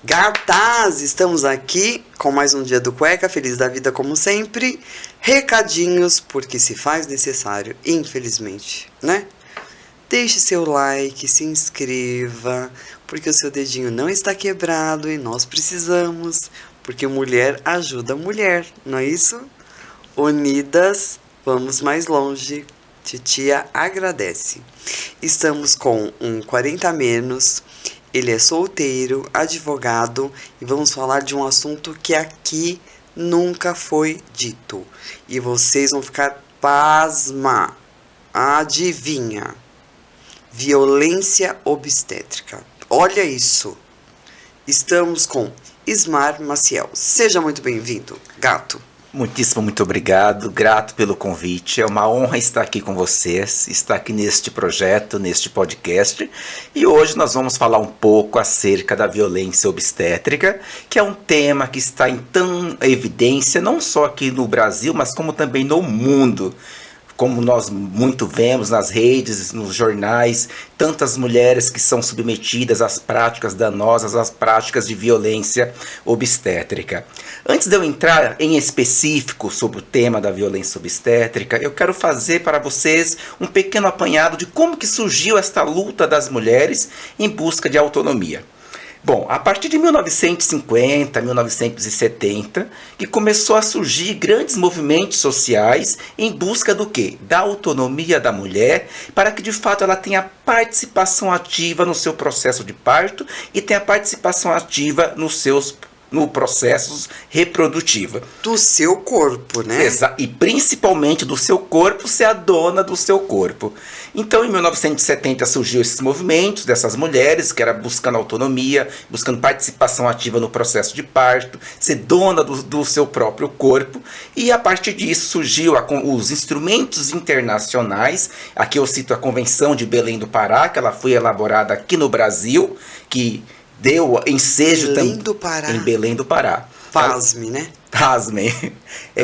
Gatas, estamos aqui com mais um dia do Cueca, feliz da vida como sempre. Recadinhos, porque se faz necessário, infelizmente, né? Deixe seu like, se inscreva, porque o seu dedinho não está quebrado e nós precisamos, porque mulher ajuda mulher, não é isso? Unidas, vamos mais longe. Titia agradece. Estamos com um 40 menos. Ele é solteiro, advogado e vamos falar de um assunto que aqui nunca foi dito. E vocês vão ficar pasma. Adivinha? Violência obstétrica. Olha isso. Estamos com Ismar Maciel. Seja muito bem-vindo, gato. Muitíssimo muito obrigado, grato pelo convite, é uma honra estar aqui com vocês, estar aqui neste projeto, neste podcast, e hoje nós vamos falar um pouco acerca da violência obstétrica, que é um tema que está em tão evidência, não só aqui no Brasil, mas como também no mundo. Como nós muito vemos nas redes, nos jornais, tantas mulheres que são submetidas às práticas danosas, às práticas de violência obstétrica. Antes de eu entrar em específico sobre o tema da violência obstétrica, eu quero fazer para vocês um pequeno apanhado de como que surgiu esta luta das mulheres em busca de autonomia. Bom, a partir de 1950, 1970, que começou a surgir grandes movimentos sociais em busca do quê? Da autonomia da mulher, para que de fato ela tenha participação ativa no seu processo de parto e tenha participação ativa no processo reprodutivo. Do seu corpo, né? E principalmente do seu corpo, ser a dona do seu corpo. Então, em 1970 surgiu esses movimentos dessas mulheres que eram buscando autonomia, buscando participação ativa no processo de parto, ser dona do seu próprio corpo. E a partir disso surgiu os instrumentos internacionais. Aqui eu cito a Convenção de Belém do Pará, que ela foi elaborada aqui no Brasil, que deu ensejo também em Belém do Pará. Pasme, né? Pasmem.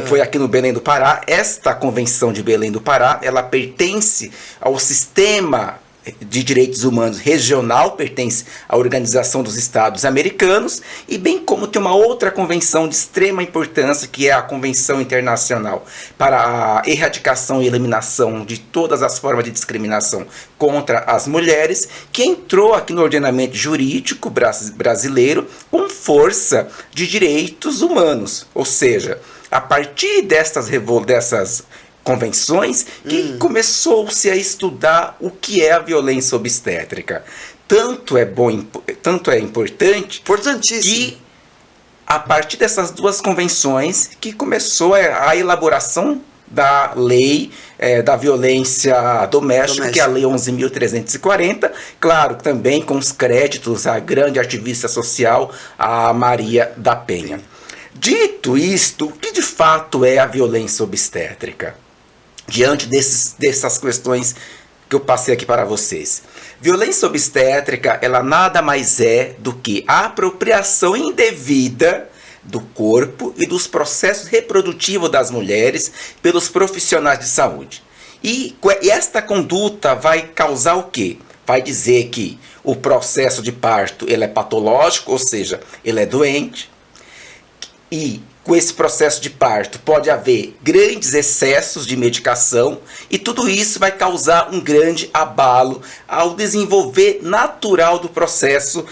Foi aqui no Belém do Pará. Esta Convenção de Belém do Pará, ela pertence ao sistema de direitos humanos regional, pertence à Organização dos Estados Americanos, e bem como tem uma outra convenção de extrema importância, que é a Convenção Internacional para a Erradicação e Eliminação de todas as formas de discriminação contra as mulheres, que entrou aqui no ordenamento jurídico brasileiro com força de direitos humanos. Ou seja, a partir dessas convenções que começou-se a estudar o que é a violência obstétrica. Tanto é importante que a partir dessas duas convenções que começou a elaboração da lei da violência doméstica, que é a Lei 11.340, claro, também com os créditos à grande ativista social, a Maria da Penha. Dito isto, o que de fato é a violência obstétrica? Diante dessas questões que eu passei aqui para vocês. Violência obstétrica, ela nada mais é do que a apropriação indevida do corpo e dos processos reprodutivos das mulheres pelos profissionais de saúde. E esta conduta vai causar o quê? Vai dizer que o processo de parto ele é patológico, ou seja, ele é doente, e com esse processo de parto pode haver grandes excessos de medicação e tudo isso vai causar um grande abalo ao desenvolver natural do processo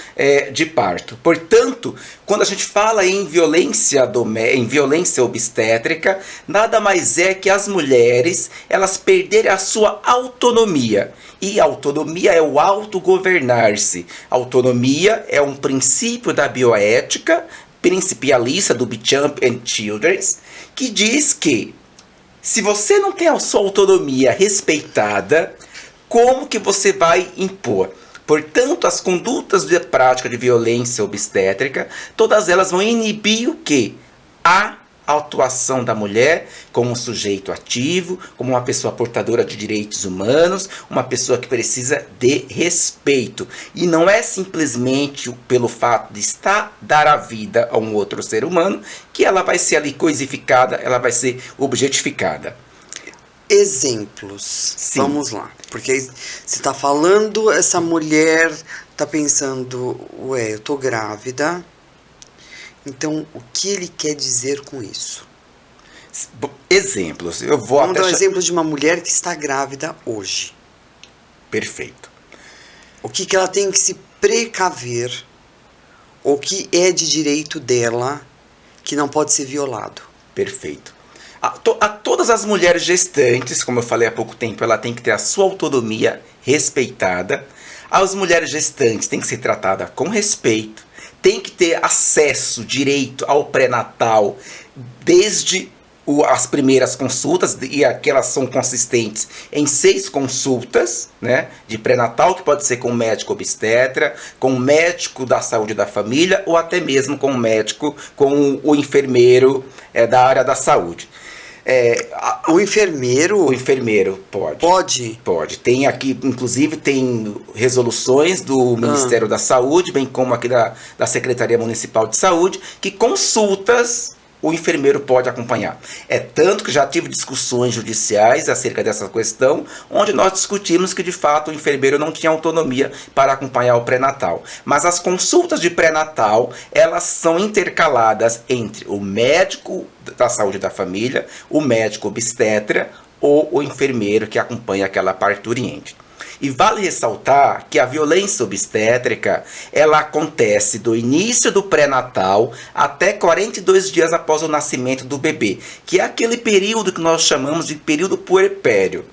de parto. Portanto, quando a gente fala em violência obstétrica, nada mais é que as mulheres elas perderem a sua autonomia. E autonomia é o autogovernar-se. Autonomia é um princípio da bioética principialista do Beauchamp and Childress, que diz que se você não tem a sua autonomia respeitada, como que você vai impor? Portanto, as condutas de prática de violência obstétrica, todas elas vão inibir o quê? A a atuação da mulher como um sujeito ativo, como uma pessoa portadora de direitos humanos, uma pessoa que precisa de respeito. E não é simplesmente pelo fato de dar a vida a um outro ser humano que ela vai ser ali coisificada, ela vai ser objetificada. Exemplos. Sim. Vamos lá. Porque você está falando, essa mulher está pensando, ué, eu tô grávida. Então, o que ele quer dizer com isso? Exemplos. Vamos dar um exemplo de uma mulher que está grávida hoje. Perfeito. O que ela tem que se precaver, o que é de direito dela, que não pode ser violado. Perfeito. A todas as mulheres gestantes, como eu falei há pouco tempo, ela tem que ter a sua autonomia respeitada. As mulheres gestantes têm que ser tratadas com respeito, tem que ter acesso, direito ao pré-natal, desde as primeiras consultas, e aqui elas são consistentes em 6 consultas, né, de pré-natal, que pode ser com o médico obstetra, com o médico da saúde da família, ou até mesmo com o médico, com o enfermeiro da área da saúde. O enfermeiro? O enfermeiro pode. Pode? Pode. Tem aqui, inclusive, tem resoluções do Ministério da Saúde, bem como aqui da Secretaria Municipal de Saúde, que consultas o enfermeiro pode acompanhar. É tanto que já tive discussões judiciais acerca dessa questão, onde nós discutimos que, de fato, o enfermeiro não tinha autonomia para acompanhar o pré-natal. Mas as consultas de pré-natal, elas são intercaladas entre o médico da saúde da família, o médico obstetra ou o enfermeiro que acompanha aquela parturiente. E vale ressaltar que a violência obstétrica, ela acontece do início do pré-natal até 42 dias após o nascimento do bebê, que é aquele período que nós chamamos de período puerpério.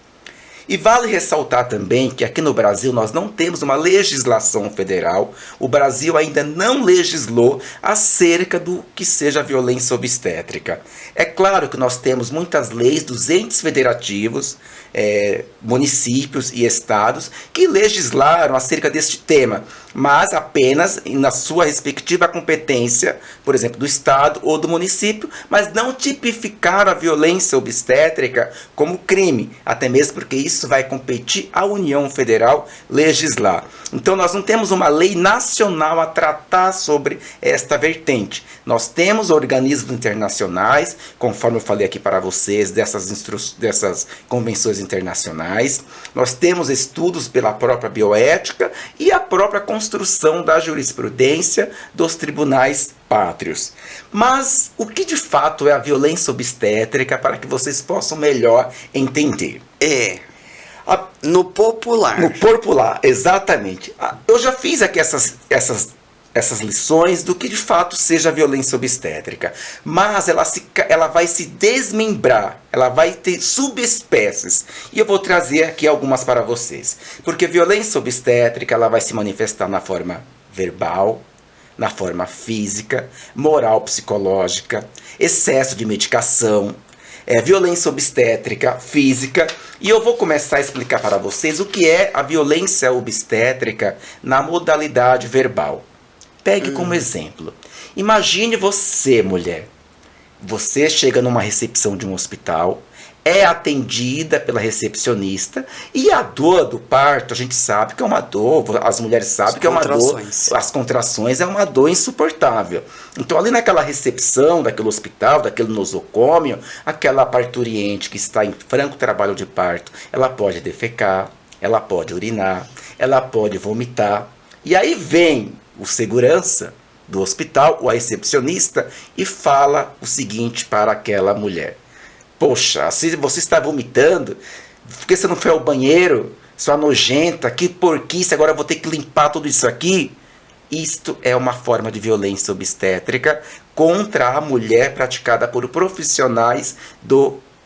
E vale ressaltar também que aqui no Brasil nós não temos uma legislação federal, o Brasil ainda não legislou acerca do que seja violência obstétrica. É claro que nós temos muitas leis dos entes federativos, municípios e estados que legislaram acerca deste tema, mas apenas na sua respectiva competência, por exemplo, do estado ou do município, mas não tipificaram a violência obstétrica como crime, até mesmo porque isso vai competir à União Federal legislar. Então nós não temos uma lei nacional a tratar sobre esta vertente. Nós temos organismos internacionais, conforme eu falei aqui para vocês, dessas convenções internacionais. Nós temos estudos pela própria bioética e a própria construção da jurisprudência dos tribunais pátrios. Mas o que de fato é a violência obstétrica, para que vocês possam melhor entender? No popular. No popular, exatamente. Eu já fiz aqui essas lições do que de fato seja a violência obstétrica, mas ela vai se desmembrar, ela vai ter subespécies, e eu vou trazer aqui algumas para vocês, porque violência obstétrica ela vai se manifestar na forma verbal, na forma física, moral, psicológica, excesso de medicação, violência obstétrica física, e eu vou começar a explicar para vocês o que é a violência obstétrica na modalidade verbal. Pegue como exemplo. Imagine você, mulher. Você chega numa recepção de um hospital, é atendida pela recepcionista, e a dor do parto, a gente sabe que é uma dor, as mulheres sabem que é uma dor, as contrações é uma dor insuportável. Então ali naquela recepção daquele hospital, daquele nosocômio, aquela parturiente que está em franco trabalho de parto, ela pode defecar, ela pode urinar, ela pode vomitar, e aí vem o segurança do hospital, o recepcionista, e fala o seguinte para aquela mulher: poxa, se você está vomitando, por que você não foi ao banheiro? Sua nojenta, que porquice, agora eu vou ter que limpar tudo isso aqui. Isto é uma forma de violência obstétrica contra a mulher praticada por profissionais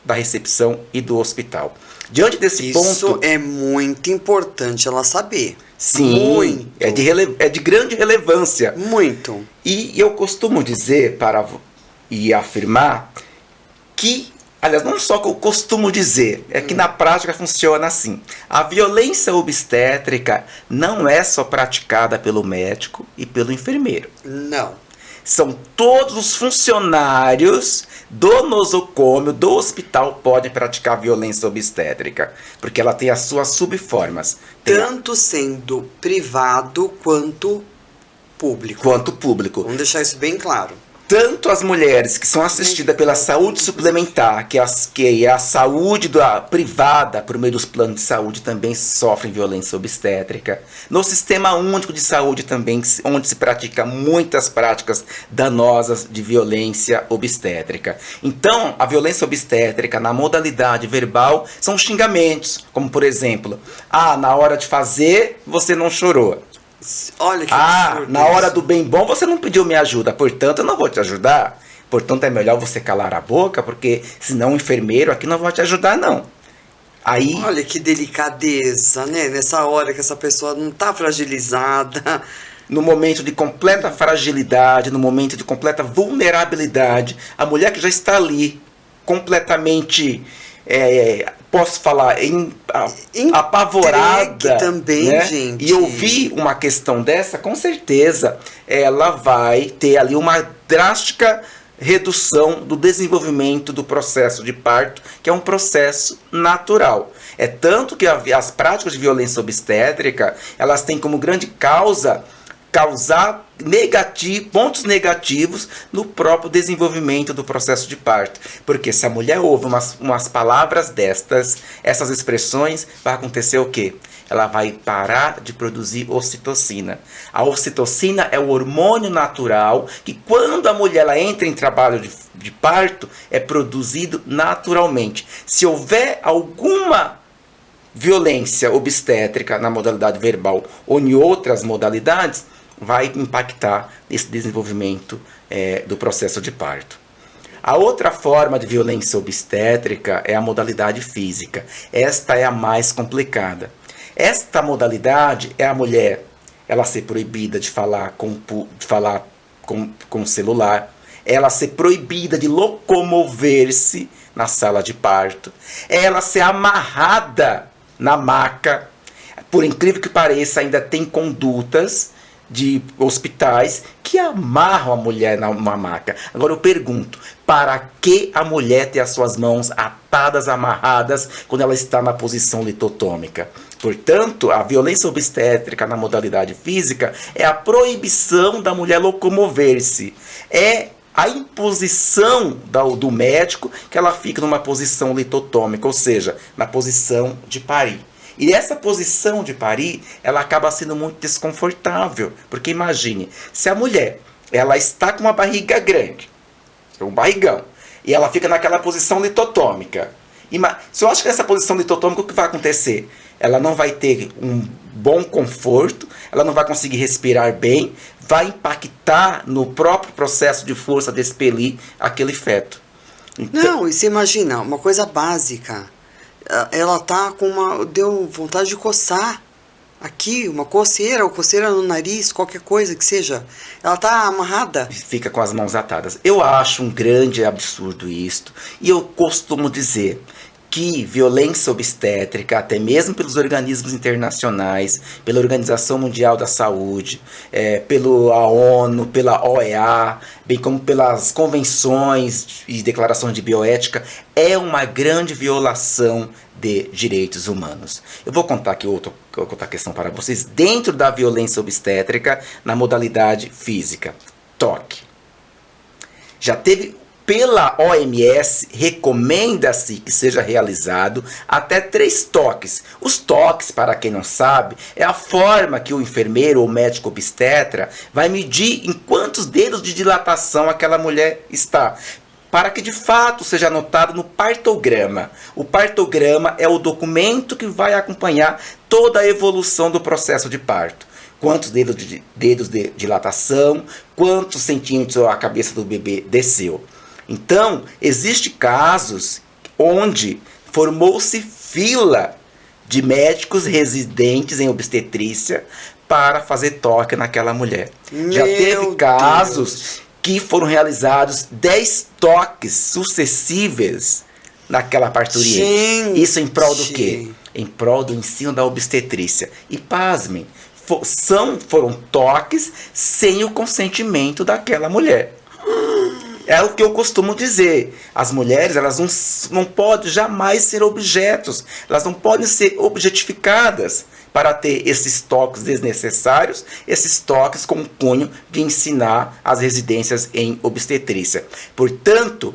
da recepção e do hospital. Diante desse ponto... Isso é muito importante ela saber. Sim, muito. É de grande relevância. Muito. E eu costumo dizer e afirmar que, aliás, não só que eu costumo dizer, é que na prática funciona assim. A violência obstétrica não é só praticada pelo médico e pelo enfermeiro. Não. São todos os funcionários do nosocômio, do hospital, podem praticar violência obstétrica, porque ela tem as suas subformas. Tanto sendo privado quanto público. Vamos deixar isso bem claro. Tanto as mulheres que são assistidas pela saúde suplementar, que é a saúde privada, por meio dos planos de saúde, também sofrem violência obstétrica. No Sistema Único de Saúde também, onde se pratica muitas práticas danosas de violência obstétrica. Então, a violência obstétrica na modalidade verbal são xingamentos, como por exemplo, na hora de fazer, você não chorou. Olha que absurdo. Na hora do bem bom você não pediu minha ajuda, portanto eu não vou te ajudar. Portanto é melhor você calar a boca, porque senão o enfermeiro aqui não vai te ajudar não. Aí, olha que delicadeza, né? Nessa hora que essa pessoa não está fragilizada. No momento de completa fragilidade, no momento de completa vulnerabilidade, a mulher que já está ali completamente... posso falar, apavorada também, né? gente. E ouvir uma questão dessa, com certeza, ela vai ter ali uma drástica redução do desenvolvimento do processo de parto, que é um processo natural. É tanto que as práticas de violência obstétrica, elas têm como grande causa causar pontos negativos no próprio desenvolvimento do processo de parto. Porque se a mulher ouve umas palavras destas, essas expressões, vai acontecer o quê? Ela vai parar de produzir ocitocina. A ocitocina é o hormônio natural que, quando a mulher ela entra em trabalho de parto, é produzido naturalmente. Se houver alguma violência obstétrica na modalidade verbal ou em outras modalidades, vai impactar esse desenvolvimento do processo de parto. A outra forma de violência obstétrica é a modalidade física. Esta é a mais complicada. Esta modalidade é a mulher ela ser proibida de falar com o celular, ela ser proibida de locomover-se na sala de parto, ela ser amarrada na maca. Por incrível que pareça, ainda tem condutas de hospitais que amarram a mulher numa maca. Agora eu pergunto, para que a mulher ter as suas mãos atadas, amarradas, quando ela está na posição litotômica? Portanto, a violência obstétrica na modalidade física é a proibição da mulher locomover-se. É a imposição do médico que ela fica numa posição litotômica, ou seja, na posição de parir. E essa posição de parir, ela acaba sendo muito desconfortável. Porque imagine, se a mulher ela está com uma barriga grande, um barrigão, e ela fica naquela posição litotômica. Se eu acho que nessa posição litotômica, o que vai acontecer? Ela não vai ter um bom conforto, ela não vai conseguir respirar bem, vai impactar no próprio processo de força de expelir aquele feto. Então, não, e você imagina, uma coisa básica. Ela tá deu vontade de coçar aqui, uma coceira, ou coceira no nariz, qualquer coisa que seja. Ela tá amarrada. Fica com as mãos atadas. Eu acho um grande absurdo isto. E eu costumo dizer que violência obstétrica, até mesmo pelos organismos internacionais, pela Organização Mundial da Saúde, pela ONU, pela OEA, bem como pelas convenções e declarações de bioética, é uma grande violação de direitos humanos. Eu vou contar aqui outra questão para vocês, dentro da violência obstétrica, na modalidade física. Toque. Já teve... Pela OMS, recomenda-se que seja realizado até 3 toques. Os toques, para quem não sabe, é a forma que o enfermeiro ou médico obstetra vai medir em quantos dedos de dilatação aquela mulher está, para que de fato seja anotado no partograma. O partograma é o documento que vai acompanhar toda a evolução do processo de parto. Quantos dedos de dilatação, quantos centímetros a cabeça do bebê desceu. Então, existem casos onde formou-se fila de médicos residentes em obstetrícia para fazer toque naquela mulher. Já teve casos que foram realizados 10 toques sucessivos naquela parturiente. Isso em prol do quê? Em prol do ensino da obstetrícia. E pasmem, foram toques sem o consentimento daquela mulher. É o que eu costumo dizer. As mulheres, elas não podem jamais ser objetos. Elas não podem ser objetificadas para ter esses toques desnecessários, esses toques com o cunho de ensinar as residências em obstetrícia. Portanto,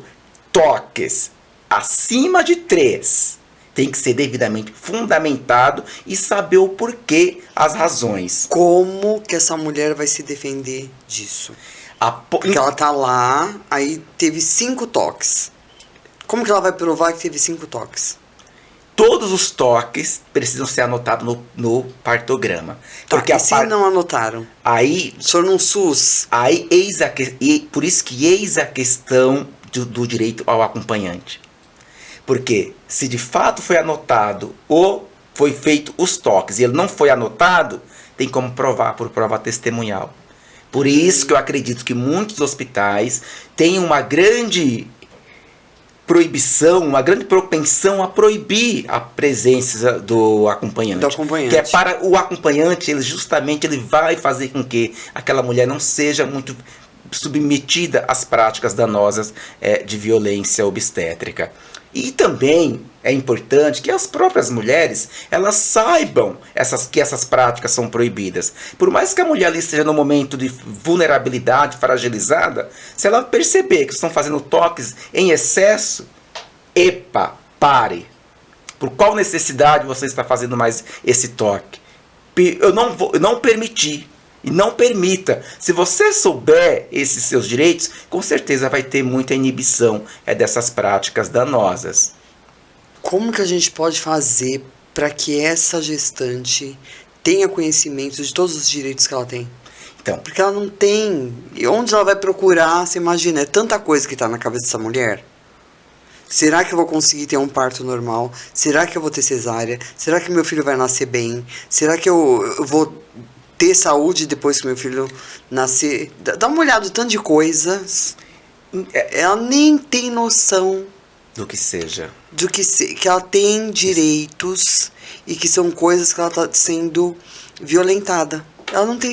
toques acima de 3 tem que ser devidamente fundamentado e saber o porquê, as razões. Como que essa mulher vai se defender disso? Porque ela tá lá, aí teve 5 toques. Como que ela vai provar que teve 5 toques? Todos os toques precisam ser anotados no partograma. Porque se não anotaram? Aí, o senhor não SUS? Aí, por isso que eis a questão do direito ao acompanhante. Porque se de fato foi anotado ou foi feito os toques e ele não foi anotado, tem como provar por prova testemunhal. Por isso que eu acredito que muitos hospitais têm uma grande proibição, uma grande propensão a proibir a presença do acompanhante. Que é para o acompanhante, ele vai fazer com que aquela mulher não seja muito submetida às práticas danosas de violência obstétrica. E também é importante que as próprias mulheres, elas saibam que essas práticas são proibidas. Por mais que a mulher ali esteja no momento de vulnerabilidade, fragilizada, se ela perceber que estão fazendo toques em excesso, pare. Por qual necessidade você está fazendo mais esse toque? Eu não permiti. E não permita. Se você souber esses seus direitos, com certeza vai ter muita inibição dessas práticas danosas. Como que a gente pode fazer para que essa gestante tenha conhecimento de todos os direitos que ela tem? Então, porque ela não tem. E onde ela vai procurar? Você imagina, é tanta coisa que está na cabeça dessa mulher. Será que eu vou conseguir ter um parto normal? Será que eu vou ter cesárea? Será que meu filho vai nascer bem? Será que eu vou ter saúde depois que meu filho nascer? Dá uma olhada no tanto de coisas. Ela nem tem noção do que seja. Que ela tem direitos e que são coisas que ela está sendo violentada. Ela não tem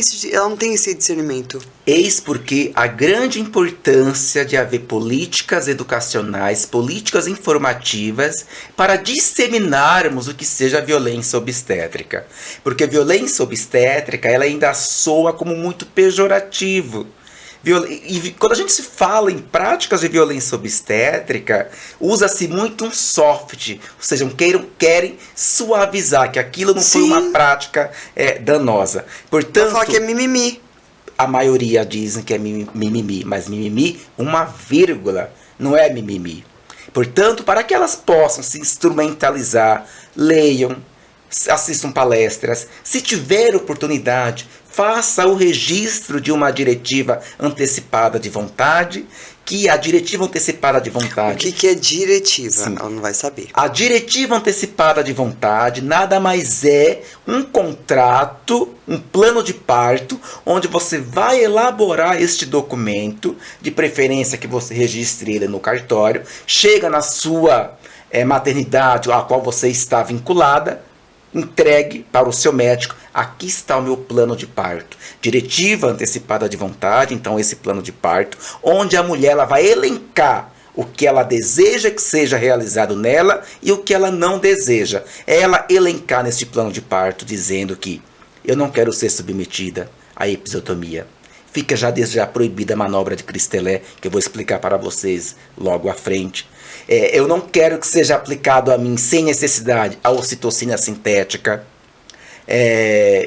esse discernimento. Eis porque a grande importância de haver políticas educacionais, políticas informativas, para disseminarmos o que seja violência obstétrica. Porque violência obstétrica, ela ainda soa como muito pejorativo. E quando a gente se fala em práticas de violência obstétrica, usa-se muito um soft, ou seja, querem suavizar que aquilo não foi uma prática danosa. Portanto, falar que é mimimi. A maioria dizem que é mimimi, mas mimimi, uma vírgula, não é mimimi. Portanto, para que elas possam se instrumentalizar, leiam, assistam palestras, se tiver oportunidade, faça o registro de uma diretiva antecipada de vontade, que a diretiva antecipada de vontade... O que é diretiva? Sim. Ela não vai saber. A diretiva antecipada de vontade nada mais é um contrato, um plano de parto, onde você vai elaborar este documento, de preferência que você registre ele no cartório, chega na sua maternidade a qual você está vinculada, entregue para o seu médico, aqui está o meu plano de parto. Diretiva antecipada de vontade, então esse plano de parto, onde a mulher ela vai elencar o que ela deseja que seja realizado nela e o que ela não deseja. Ela elencar nesse plano de parto dizendo que eu não quero ser submetida à episiotomia. Fica desde já proibida a manobra de Cristelé, que eu vou explicar para vocês logo à frente. Eu não quero que seja aplicado a mim sem necessidade a ocitocina sintética.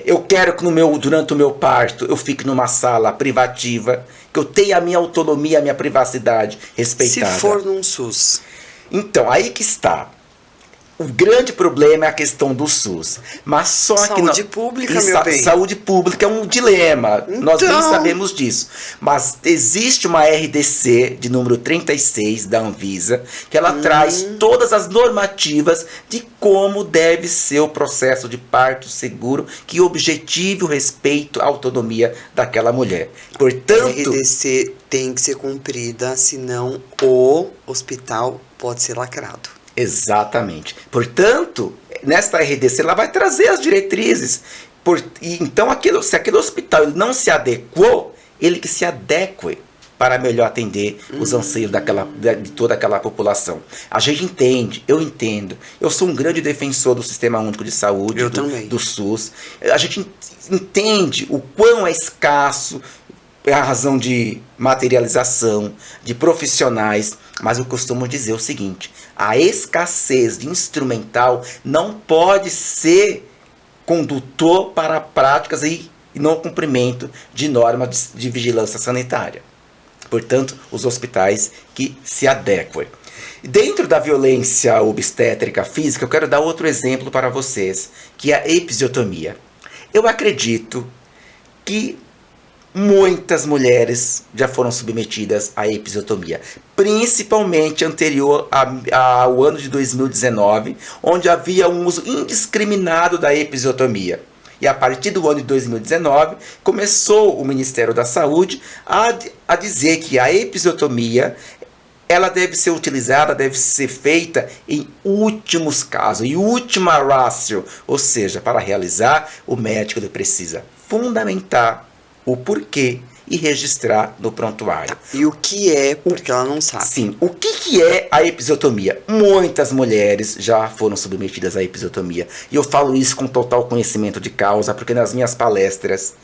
Eu quero que durante o meu parto eu fique numa sala privativa, que eu tenha a minha autonomia, a minha privacidade respeitada. Se for num SUS. Então, aí que está. O grande problema é a questão do SUS. Mas só saúde pública, meu bem. Saúde pública é um dilema. Então... Nós nem sabemos disso. Mas existe uma RDC de número 36 da Anvisa, que ela traz todas as normativas de como deve ser o processo de parto seguro, que objetive o respeito à autonomia daquela mulher. Portanto, a RDC tem que ser cumprida, senão o hospital pode ser lacrado. Exatamente. Portanto, nesta RDC ela vai trazer as diretrizes Então, se aquele hospital ele não se adequou, ele que se adeque para melhor atender os anseios de toda aquela população. A gente entende, eu entendo. Eu sou um grande defensor do Sistema Único de Saúde, do SUS. A gente entende o quão é escasso a razão de materialização, de profissionais, mas eu costumo dizer o seguinte: a escassez de instrumental não pode ser condutor para práticas e não cumprimento de normas de vigilância sanitária. Portanto, os hospitais que se adequem. Dentro da violência obstétrica física, eu quero dar outro exemplo para vocês, que é a episiotomia. Eu acredito que muitas mulheres já foram submetidas à episiotomia, principalmente anterior ao ano de 2019, onde havia um uso indiscriminado da episiotomia. E a partir do ano de 2019, começou o Ministério da Saúde a dizer que a episiotomia ela deve ser utilizada, deve ser feita em últimos casos, em última ratio, ou seja, para realizar, o médico ele precisa fundamentar o porquê e registrar no prontuário. E o que é, porque ela não sabe. Sim, o que é a episiotomia? Muitas mulheres já foram submetidas à episiotomia. E eu falo isso com total conhecimento de causa, porque nas minhas palestras,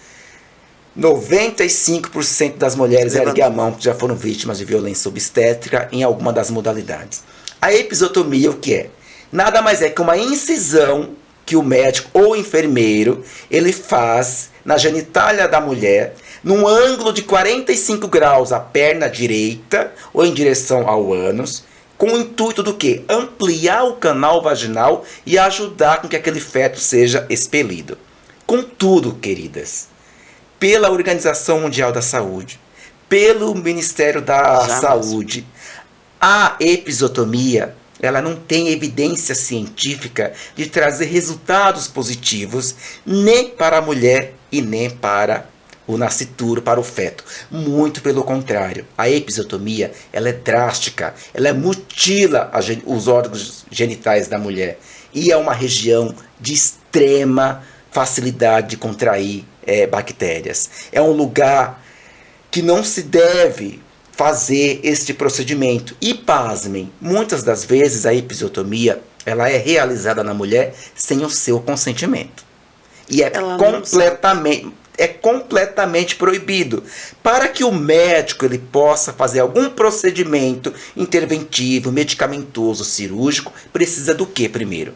95% das mulheres erguem a mão que já foram vítimas de violência obstétrica em alguma das modalidades. A episiotomia, o que é? Nada mais é que uma incisão que o médico ou o enfermeiro ele faz na genitália da mulher, num ângulo de 45 graus a perna direita ou em direção ao ânus, com o intuito do quê? Ampliar o canal vaginal e ajudar com que aquele feto seja expelido. Contudo, queridas, pela Organização Mundial da Saúde, pelo Ministério da Saúde, a episiotomia ela não tem evidência científica de trazer resultados positivos nem para a mulher e nem para o nascituro, para o feto. Muito pelo contrário, a episiotomia ela é drástica, ela mutila os órgãos genitais da mulher e é uma região de extrema facilidade de contrair bactérias. É um lugar que não se deve fazer este procedimento. E pasmem, muitas das vezes a episiotomia ela é realizada na mulher sem o seu consentimento. E é completamente proibido. Para que o médico ele possa fazer algum procedimento interventivo, medicamentoso, cirúrgico, precisa do que primeiro?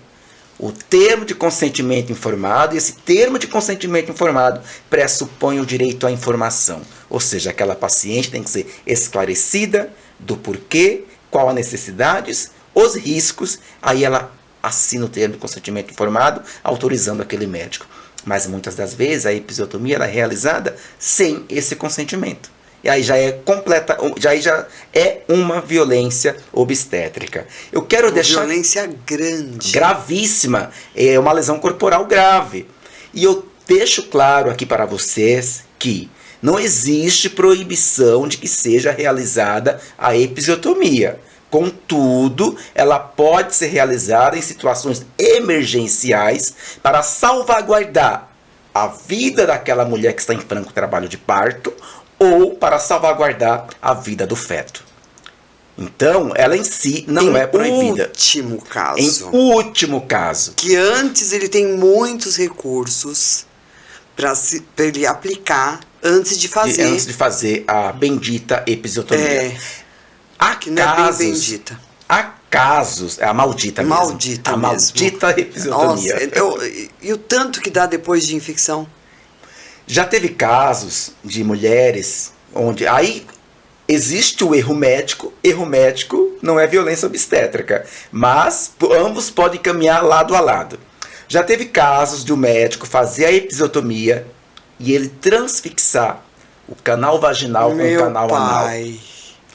O termo de consentimento informado, e esse termo de consentimento informado pressupõe o direito à informação. Ou seja, aquela paciente tem que ser esclarecida do porquê, qual as necessidades, os riscos, aí ela assina o termo de consentimento informado, autorizando aquele médico. Mas muitas das vezes a episiotomia ela é realizada sem esse consentimento. E aí já é uma violência obstétrica. Eu quero deixar violência grande, gravíssima, é uma lesão corporal grave. E eu deixo claro aqui para vocês que não existe proibição de que seja realizada a episiotomia. Contudo, ela pode ser realizada em situações emergenciais para salvaguardar a vida daquela mulher que está em franco trabalho de parto ou para salvaguardar a vida do feto. Então, ela em si não é proibida. Em último caso. Que antes ele tem muitos recursos para ele aplicar antes de fazer. Antes de fazer a bendita episiotomia. Que não é bem bendita. Há casos, é a maldita mesmo. Maldita episiotomia. Nossa, e o tanto que dá depois de infecção? Já teve casos de mulheres onde aí existe o erro médico não é violência obstétrica, mas ambos podem caminhar lado a lado. Já teve casos de um médico fazer a episiotomia e ele transfixar o canal vaginal com o canal anal.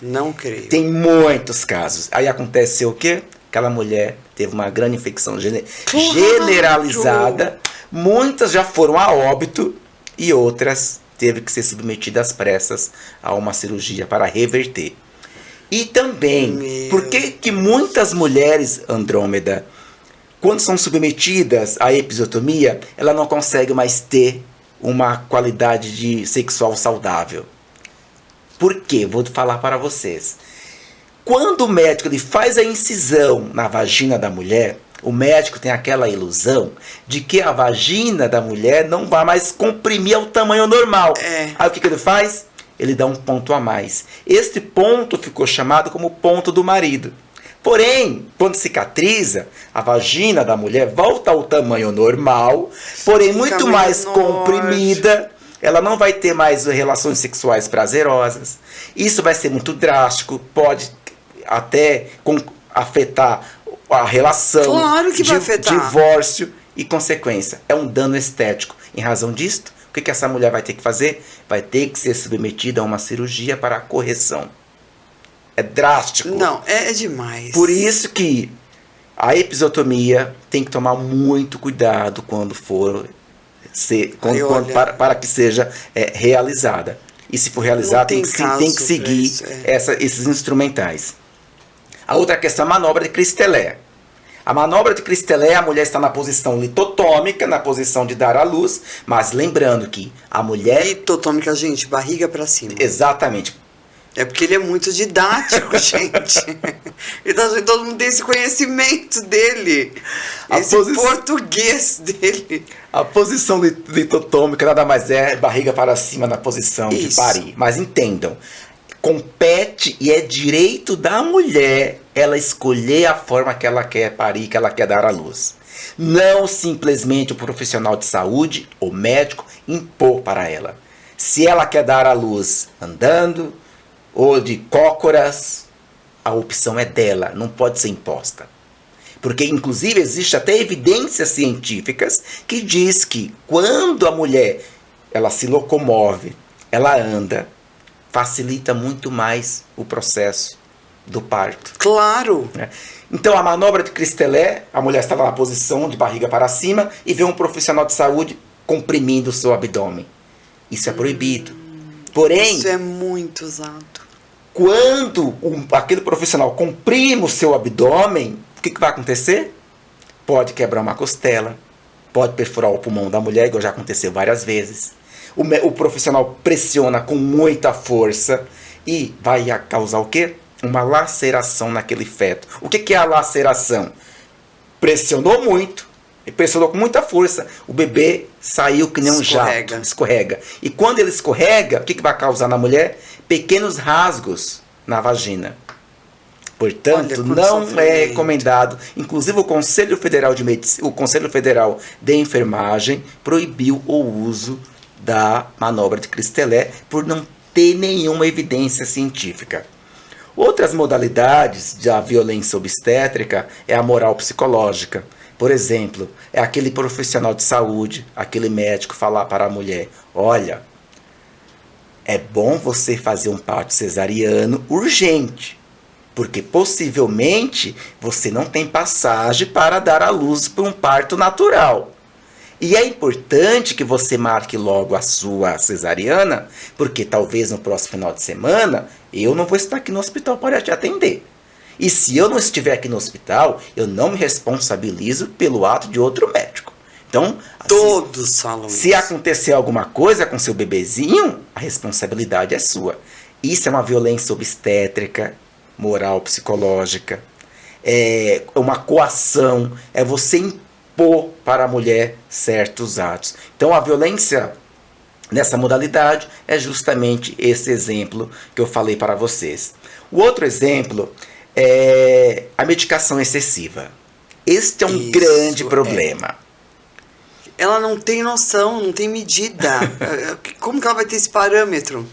Não creio. Tem muitos casos. Aí acontece o quê? Aquela mulher teve uma grande infecção generalizada. Muitas já foram a óbito e outras teve que ser submetidas às pressas a uma cirurgia para reverter. E também, por que muitas mulheres, Andrômeda, quando são submetidas à episiotomia, ela não consegue mais ter uma qualidade sexual saudável. Por quê? Vou falar para vocês. Quando o médico ele faz a incisão na vagina da mulher, o médico tem aquela ilusão de que a vagina da mulher não vai mais comprimir ao tamanho normal. Aí o que ele faz? Ele dá um ponto a mais. Este ponto ficou chamado como ponto do marido. Porém, quando cicatriza, a vagina da mulher volta ao tamanho normal, porém muito mais comprimida. Ela não vai ter mais relações sexuais prazerosas. Isso vai ser muito drástico, pode até afetar a relação, claro que vai afetar. Divórcio e consequência. É um dano estético. Em razão disto, o que essa mulher vai ter que fazer? Vai ter que ser submetida a uma cirurgia para a correção. É drástico. Não, é demais. Por isso que a episiotomia tem que tomar muito cuidado quando for para que seja realizada. E se for realizada, tem que seguir esses instrumentais. A outra questão é a manobra de Christelet. A manobra de Christelet, a mulher está na posição litotômica, na posição de dar à luz, mas lembrando que a mulher... Litotômica, gente, barriga para cima. Exatamente. É porque ele é muito didático, gente. Todo mundo tem esse conhecimento dele. Português dele. A posição litotômica nada mais é barriga para cima na posição de parir. Mas entendam, compete e é direito da mulher ela escolher a forma que ela quer parir, que ela quer dar à luz. Não simplesmente o profissional de saúde, o médico, impor para ela. Se ela quer dar à luz andando ou de cócoras, a opção é dela, não pode ser imposta. Porque, inclusive, existe até evidências científicas que diz que quando a mulher ela se locomove, ela anda, facilita muito mais o processo do parto. Claro! Então, a manobra de Christelet, a mulher está na posição de barriga para cima e vê um profissional de saúde comprimindo o seu abdômen. Isso é proibido. Porém, isso é muito usado. Quando aquele profissional comprime o seu abdômen, o que vai acontecer? Pode quebrar uma costela, pode perfurar o pulmão da mulher, igual já aconteceu várias vezes. O profissional pressiona com muita força e vai causar o quê? Uma laceração naquele feto. O que é a laceração? Pressionou muito, pressionou com muita força. O bebê saiu que nem um jato, escorrega. E quando ele escorrega, o que vai causar na mulher? Pequenos rasgos na vagina. Portanto, não é recomendado. Inclusive, o Conselho Federal de Enfermagem proibiu o uso da manobra de Christelet por não ter nenhuma evidência científica. Outras modalidades da violência obstétrica é a moral psicológica. Por exemplo, é aquele profissional de saúde, aquele médico falar para a mulher: olha, é bom você fazer um parto cesariano urgente, porque possivelmente você não tem passagem para dar à luz por um parto natural. E é importante que você marque logo a sua cesariana, porque talvez no próximo final de semana eu não vou estar aqui no hospital para te atender. E se eu não estiver aqui no hospital, eu não me responsabilizo pelo ato de outro médico. Então, todos falam isso. Se acontecer alguma coisa com seu bebezinho, a responsabilidade é sua. Isso é uma violência obstétrica, moral, psicológica. É uma coação, é você impor para a mulher certos atos. Então, a violência nessa modalidade é justamente esse exemplo que eu falei para vocês. O outro exemplo é a medicação excessiva. Este é um grande problema. Ela não tem noção, não tem medida. Como que ela vai ter esse parâmetro?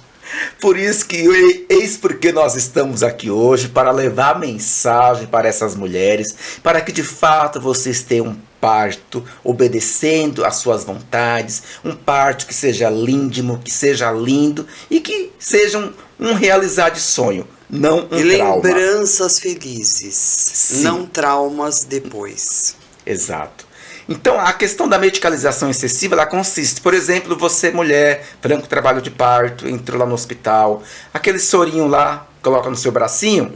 Por isso que eis porque nós estamos aqui hoje, para levar mensagem para essas mulheres, para que de fato vocês tenham um parto obedecendo às suas vontades, um parto que seja líndimo, que seja lindo e que seja um realizar de sonho, não um trauma. Lembranças felizes, sim, não traumas depois. Exato. Então, a questão da medicalização excessiva, ela consiste, por exemplo, você, mulher, franco trabalho de parto, entrou lá no hospital, aquele sorinho lá, coloca no seu bracinho,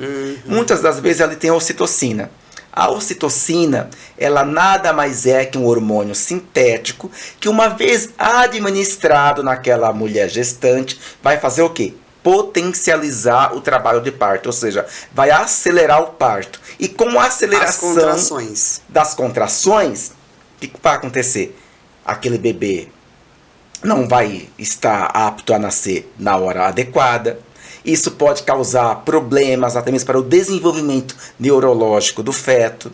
muitas das vezes ele tem ocitocina. A ocitocina, ela nada mais é que um hormônio sintético que, uma vez administrado naquela mulher gestante, vai fazer o quê? Potencializar o trabalho de parto, ou seja, vai acelerar o parto. E com a aceleração das contrações, o que vai acontecer? Aquele bebê não vai estar apto a nascer na hora adequada. Isso pode causar problemas até mesmo para o desenvolvimento neurológico do feto.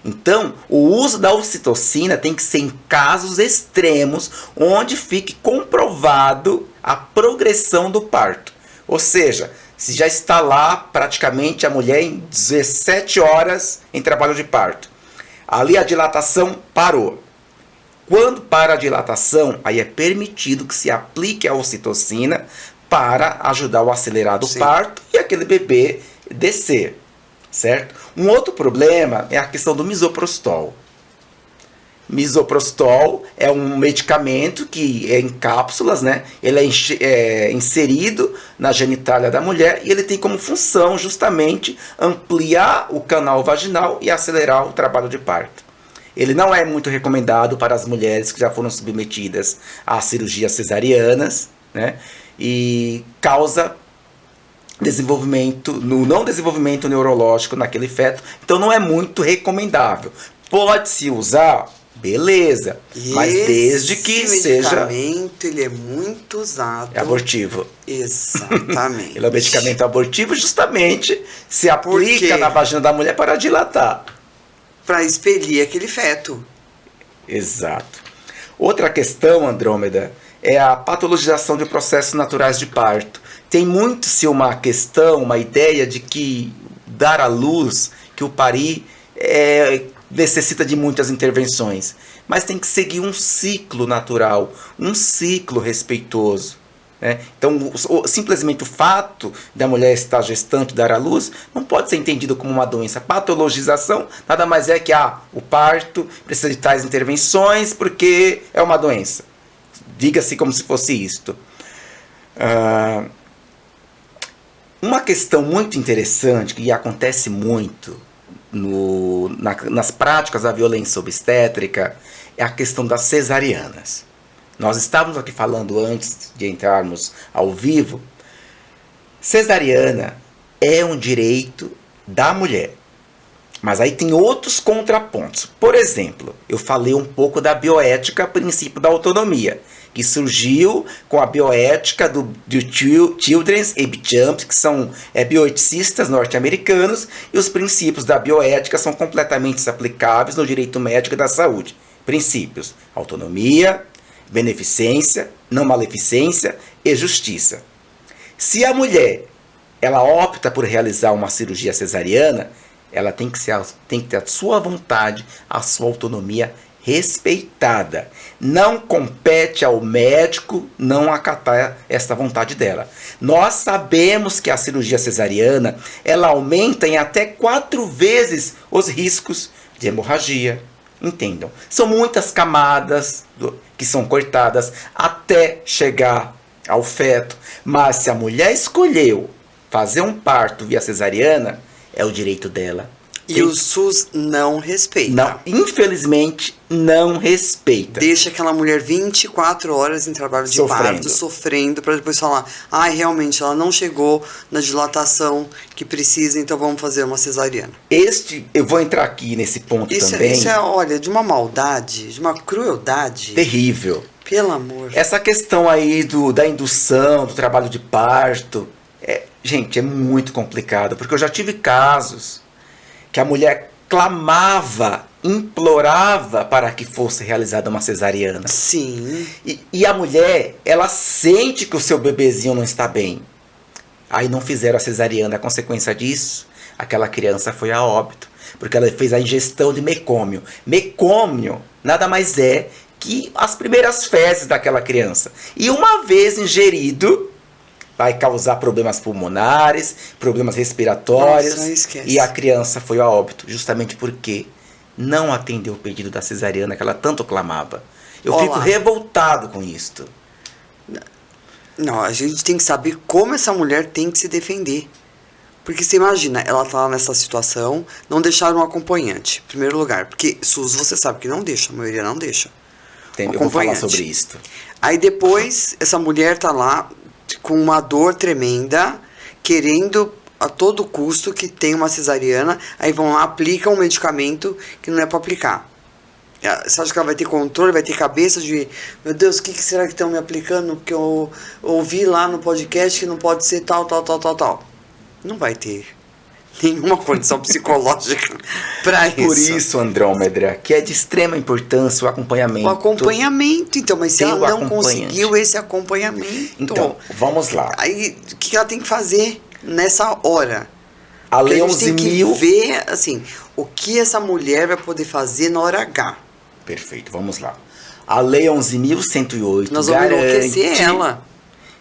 Então, o uso da ocitocina tem que ser em casos extremos, onde fique comprovado a progressão do parto. Ou seja, se já está lá praticamente a mulher em 17 horas em trabalho de parto. Ali a dilatação parou. Quando para a dilatação, aí é permitido que se aplique a ocitocina para ajudar o acelerado parto e aquele bebê descer, certo? Um outro problema é a questão do misoprostol. Misoprostol é um medicamento que é em cápsulas, né? Ele é inserido na genitália da mulher e ele tem como função justamente ampliar o canal vaginal e acelerar o trabalho de parto. Ele não é muito recomendado para as mulheres que já foram submetidas a cirurgias cesarianas, né? E causa não desenvolvimento neurológico naquele feto, então não é muito recomendável. Pode-se usar, beleza, mas desde que seja... ele é muito usado. É abortivo. Exatamente. Ele é um medicamento abortivo, justamente se aplica na vagina da mulher para dilatar. Para expelir aquele feto. Exato. Outra questão, Andrômeda, é a patologização de processos naturais de parto. Tem muito-se uma questão, uma ideia de que dar à luz, que o parir necessita de muitas intervenções. Mas tem que seguir um ciclo natural, um ciclo respeitoso. Né? Então, simplesmente o fato da mulher estar gestante, dar à luz, não pode ser entendido como uma doença. Patologização nada mais é que o parto precisa de tais intervenções porque é uma doença. Diga-se como se fosse isto. Uma questão muito interessante que acontece muito nas práticas da violência obstétrica é a questão das cesarianas. Nós estávamos aqui falando antes de entrarmos ao vivo. Cesariana é um direito da mulher. Mas aí tem outros contrapontos. Por exemplo, eu falei um pouco da bioética, princípio da autonomia, que surgiu com a bioética do Children's e Beauchamp, que são bioeticistas norte-americanos, e os princípios da bioética são completamente aplicáveis no direito médico da saúde. Princípios: autonomia, beneficência, não maleficência e justiça. Se a mulher ela opta por realizar uma cirurgia cesariana, ela tem que ter a sua vontade, a sua autonomia respeitada. Não compete ao médico não acatar essa vontade dela. Nós sabemos que a cirurgia cesariana ela aumenta em até 4 vezes os riscos de hemorragia. Entendam, são muitas camadas que são cortadas até chegar ao feto. Mas se a mulher escolheu fazer um parto via cesariana, é o direito dela. E o SUS não respeita. Não, infelizmente, não respeita. Deixa aquela mulher 24 horas em trabalho de parto, sofrendo, para depois falar: realmente, ela não chegou na dilatação que precisa, então vamos fazer uma cesariana. Eu vou entrar aqui nesse ponto também. Isso é, olha, de uma maldade, de uma crueldade. Terrível. Pelo amor. Essa questão aí da indução, do trabalho de parto, gente, é muito complicado, porque eu já tive casos que a mulher clamava, implorava para que fosse realizada uma cesariana. Sim. E a mulher, ela sente que o seu bebezinho não está bem. Aí não fizeram a cesariana. A consequência disso, aquela criança foi a óbito, porque ela fez a ingestão de mecômio. Mecômio nada mais é que as primeiras fezes daquela criança. E uma vez ingerido, vai causar problemas pulmonares, problemas respiratórios. Nossa, e a criança foi a óbito, justamente porque não atendeu o pedido da cesariana que ela tanto clamava. Eu fico revoltado com isto. Não, a gente tem que saber como essa mulher tem que se defender. Porque você imagina, ela tá nessa situação, não deixaram um acompanhante, em primeiro lugar. Porque SUS você sabe que não deixa, a maioria não deixa. Eu vou falar sobre isso. Aí depois, essa mulher tá lá com uma dor tremenda, querendo a todo custo que tem uma cesariana, aí vão lá, aplicam um medicamento que não é para aplicar. Você acha que ela vai ter controle, vai ter cabeça de, meu Deus, o que será que estão me aplicando? Porque eu ouvi lá no podcast que não pode ser tal. Não vai ter nenhuma condição psicológica para isso. Por isso, Andrômeda, que é de extrema importância o acompanhamento. O acompanhamento, então, mas se ela não conseguiu esse acompanhamento... Então, vamos lá. Aí, o que ela tem que fazer nessa hora? A Lei 11.000... tem que ver, assim, o que essa mulher vai poder fazer na hora H. Perfeito, vamos lá. A Lei 11.108 Nós vamos enlouquecer ela.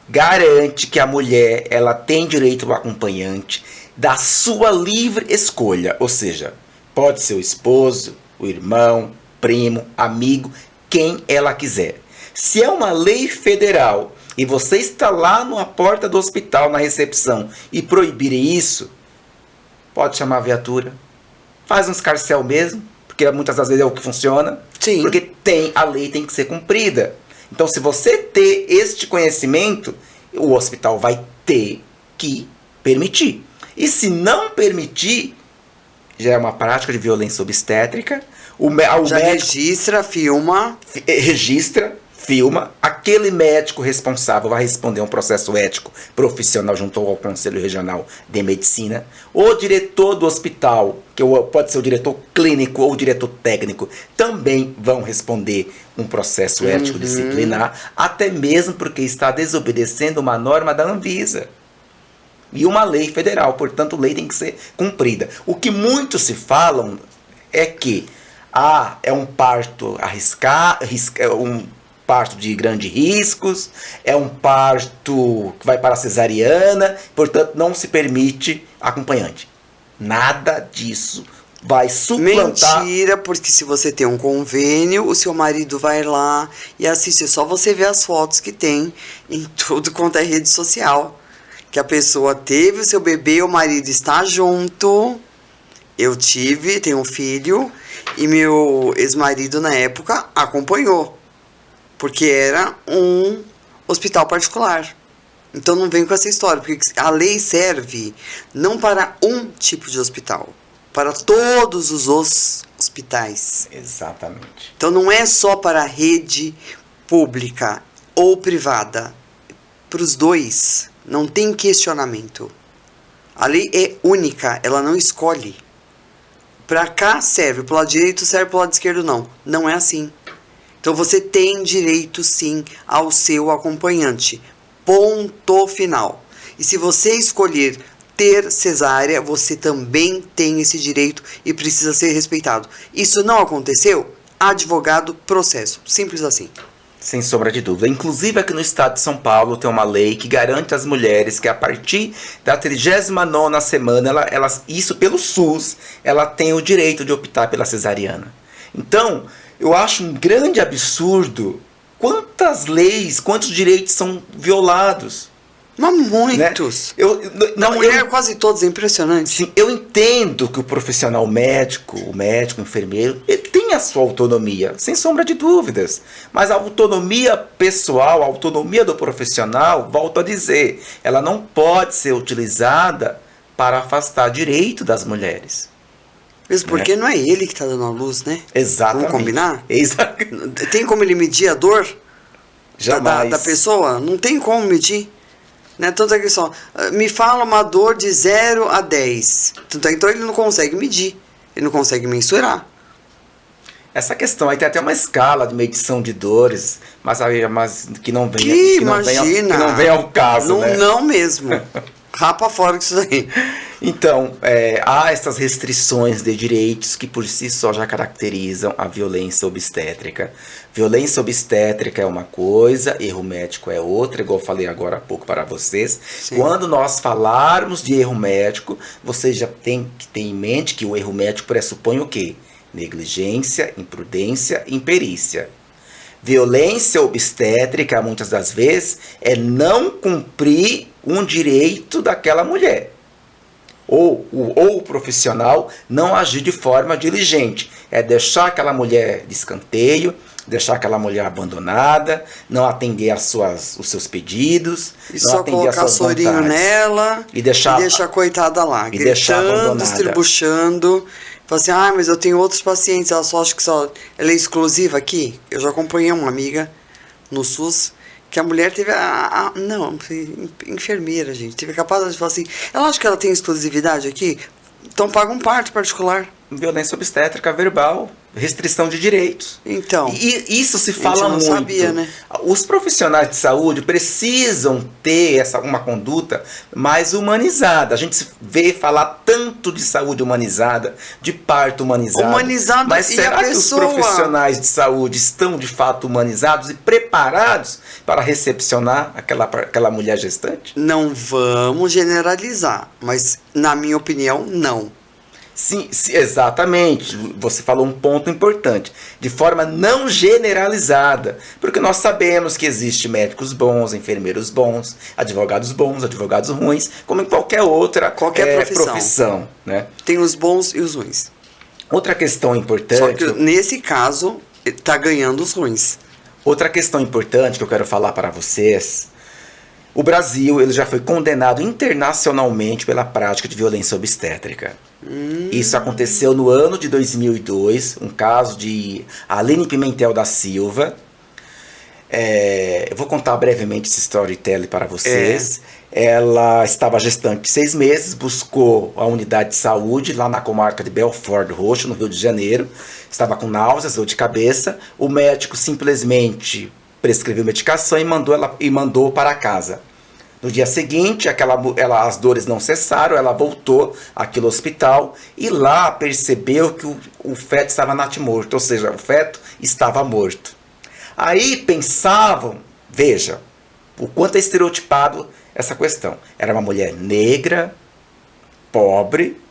Garante que a mulher ela tem direito ao acompanhante da sua livre escolha. Ou seja, pode ser o esposo, o irmão, primo, amigo, quem ela quiser. Se é uma lei federal e você está lá na porta do hospital, na recepção, e proibir isso, pode chamar a viatura. Faz um escarcéu mesmo, porque muitas das vezes é o que funciona. Sim. Porque a lei tem que ser cumprida. Então, se você ter este conhecimento, o hospital vai ter que permitir. E se não permitir, já é uma prática de violência obstétrica. Já registra, filma. Filma. Aquele médico responsável vai responder um processo ético profissional junto ao Conselho Regional de Medicina. O diretor do hospital, que pode ser o diretor clínico ou o diretor técnico, também vão responder um processo ético disciplinar, até mesmo porque está desobedecendo uma norma da Anvisa. E uma lei federal, portanto, a lei tem que ser cumprida. O que muitos se falam é que é um parto um parto de grandes riscos, é um parto que vai para a cesariana, portanto não se permite acompanhante. Nada disso vai suplantar... Mentira, porque se você tem um convênio, o seu marido vai lá e assiste. Só você ver as fotos que tem em tudo quanto é rede social. Que a pessoa teve o seu bebê, o marido está junto. Eu tenho um filho, e meu ex-marido na época acompanhou. Porque era um hospital particular. Então não vem com essa história, porque a lei serve não para um tipo de hospital, para todos os hospitais. Exatamente. Então não é só para a rede pública ou privada, para os dois, não tem questionamento. A lei é única, ela não escolhe. Para cá serve, para o lado direito serve, para o lado esquerdo não. Não é assim. Então você tem direito sim ao seu acompanhante. Ponto final. E se você escolher ter cesárea, você também tem esse direito e precisa ser respeitado. Isso não aconteceu? Advogado, processo. Simples assim. Sem sombra de dúvida. Inclusive aqui no estado de São Paulo tem uma lei que garante às mulheres que a partir da 39ª semana, isso pelo SUS, ela tem o direito de optar pela cesariana. Então, eu acho um grande absurdo quantas leis, quantos direitos são violados. Mas muitos. Né? Quase todos, é impressionante. Sim, eu entendo que o profissional médico, o enfermeiro, ele tem a sua autonomia, sem sombra de dúvidas. Mas a autonomia pessoal, a autonomia do profissional, volto a dizer, ela não pode ser utilizada para afastar direito das mulheres. Mesmo porque não é ele que está dando a luz, né? Exatamente. Vamos combinar? Exatamente. Tem como ele medir a dor da pessoa? Não tem como medir. Né? Tanto é que só, me fala uma dor de 0 a 10. Então ele não consegue medir. Ele não consegue mensurar. Essa questão aí tem até uma escala de medição de dores, mas que não vem ao caso. Não, né? Não mesmo. Rapa fora com isso daí. Então, há essas restrições de direitos que por si só já caracterizam a violência obstétrica. Violência obstétrica é uma coisa, erro médico é outra, igual eu falei agora há pouco para vocês. Sim. Quando nós falarmos de erro médico, você já tem que ter em mente que o erro médico pressupõe o quê? Negligência, imprudência, imperícia. Violência obstétrica, muitas das vezes, é não cumprir um direito daquela mulher. ou o profissional não agir de forma diligente. É deixar aquela mulher de escanteio, deixar aquela mulher abandonada, não atender os seus pedidos, e não só atender colocar as suas sorinho vontades. nela E deixar a coitada lá, e deixar gritando, abandonada. estribuchando. Fala assim, mas eu tenho outros pacientes, ela só acha que ela é exclusiva aqui. Eu já acompanhei uma amiga no SUS, que a mulher teve não, enfermeira, gente, teve a capacidade de falar assim, ela acha que ela tem exclusividade aqui? Então paga um parto particular. Violência obstétrica verbal, restrição de direitos. Então, e isso se fala muito. Sabia, né? Os profissionais de saúde precisam ter uma conduta mais humanizada. A gente se vê falar tanto de saúde humanizada, de parto humanizado. Mas será que os profissionais de saúde estão de fato humanizados e preparados para recepcionar aquela mulher gestante? Não vamos generalizar, mas na minha opinião, não. Sim, exatamente. Você falou um ponto importante. De forma não generalizada. Porque nós sabemos que existem médicos bons, enfermeiros bons, advogados ruins, como em qualquer outra profissão. Né? Tem os bons e os ruins. Outra questão importante... Só que nesse caso, está ganhando os ruins. Outra questão importante que eu quero falar para vocês... O Brasil ele já foi condenado internacionalmente pela prática de violência obstétrica. Isso aconteceu no ano de 2002, um caso de Aline Pimentel da Silva. Eu vou contar brevemente esse storytelling para vocês. Ela estava gestante de 6 meses, buscou a unidade de saúde lá na comarca de Belford Roxo, no Rio de Janeiro. Estava com náuseas, dor de cabeça. O médico simplesmente prescreveu medicação e mandou para casa. No dia seguinte, as dores não cessaram, ela voltou àquele hospital e lá percebeu que o feto estava natimorto, ou seja, o feto estava morto. Aí pensavam, veja, o quanto é estereotipado essa questão. Era uma mulher negra, pobre.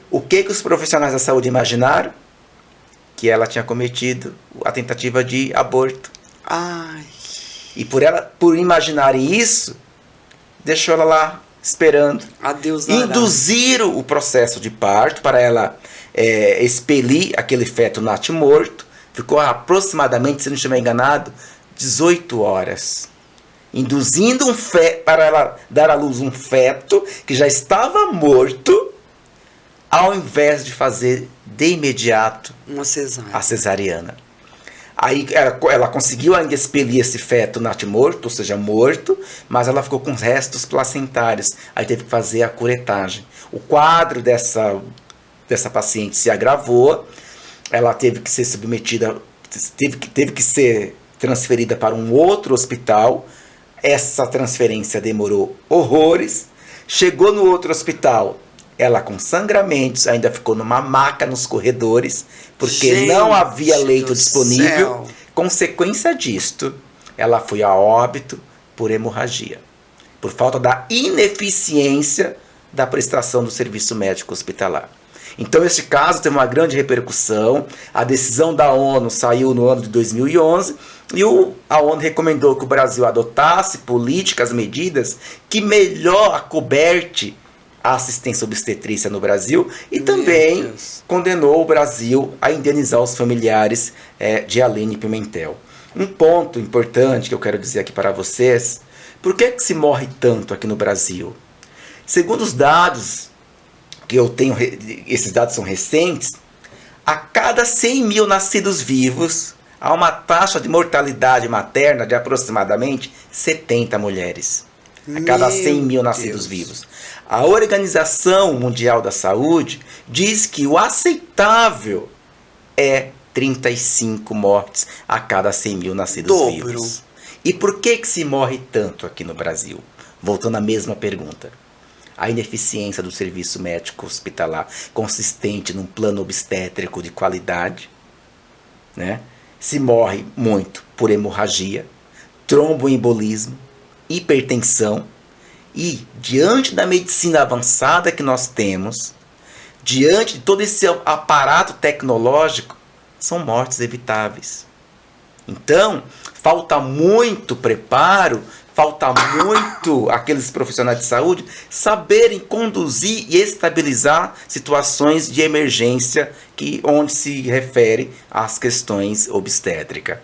O que os profissionais da saúde imaginaram? Que ela tinha cometido a tentativa de aborto. E por imaginarem isso, deixou ela lá esperando. Adeus, induziram o processo de parto para ela expelir aquele feto natimorto. Ficou aproximadamente, se não estiver enganado, 18 horas. Induzindo para ela dar à luz um feto que já estava morto, ao invés de fazer de imediato a cesariana. Aí ela conseguiu ainda expelir esse feto natimorto, ou seja, morto, mas ela ficou com restos placentários. Aí teve que fazer a curetagem. O quadro dessa paciente se agravou, ela teve que ser submetida, teve que ser transferida para um outro hospital. Essa transferência demorou horrores. Chegou no outro hospital, ela com sangramentos, ainda ficou numa maca nos corredores, porque não havia leito disponível. Consequência disto, ela foi a óbito por hemorragia, por falta da ineficiência da prestação do serviço médico hospitalar. Então, este caso teve uma grande repercussão. A decisão da ONU saiu no ano de 2011 e a ONU recomendou que o Brasil adotasse políticas, medidas que melhor acoberte a assistência obstetrícia no Brasil e também condenou o Brasil a indenizar os familiares de Aline Pimentel. Um ponto importante que eu quero dizer aqui para vocês: por que se morre tanto aqui no Brasil? Segundo os dados que eu tenho, esses dados são recentes, a cada 100 mil nascidos vivos, há uma taxa de mortalidade materna de aproximadamente 70 mulheres. A cada 100 mil nascidos vivos. A Organização Mundial da Saúde diz que o aceitável é 35 mortes a cada 100 mil nascidos vivos. E por que se morre tanto aqui no Brasil? Voltando à mesma pergunta. A ineficiência do serviço médico hospitalar consistente num plano obstétrico de qualidade, né? Se morre muito por hemorragia, tromboembolismo, hipertensão. E diante da medicina avançada que nós temos, diante de todo esse aparato tecnológico, são mortes evitáveis. Então, falta muito preparo falta muito aqueles profissionais de saúde saberem conduzir e estabilizar situações de emergência onde se refere às questões obstétricas.